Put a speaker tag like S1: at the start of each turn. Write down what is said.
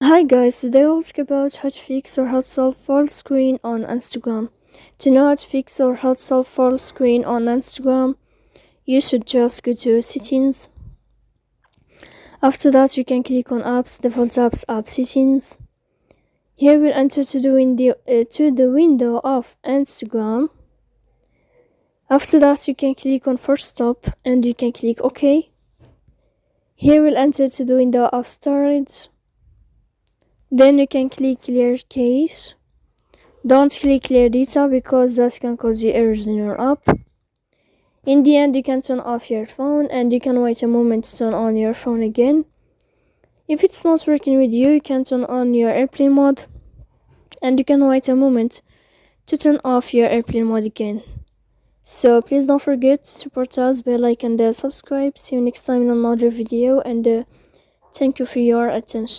S1: Hi guys, today we'll talk about how to fix or how to solve full screen on Instagram. To know how to fix or how to solve full screen on Instagram, you should just go to settings. After that, you can click on apps, default apps, app settings. Here we'll enter to the window of Instagram. After that, you can click on force stop and you can click OK. Here we'll enter to the window of storage. Then you can click clear cache. Don't click clear data because that can cause you errors in your app. In the end, you can turn off your phone and you can wait a moment to turn on your phone again. If it's not working with you, you can turn on your airplane mode and you can wait a moment to turn off your airplane mode again. So please don't forget to support us by like and subscribe. See you next time in another video, and thank you for your attention.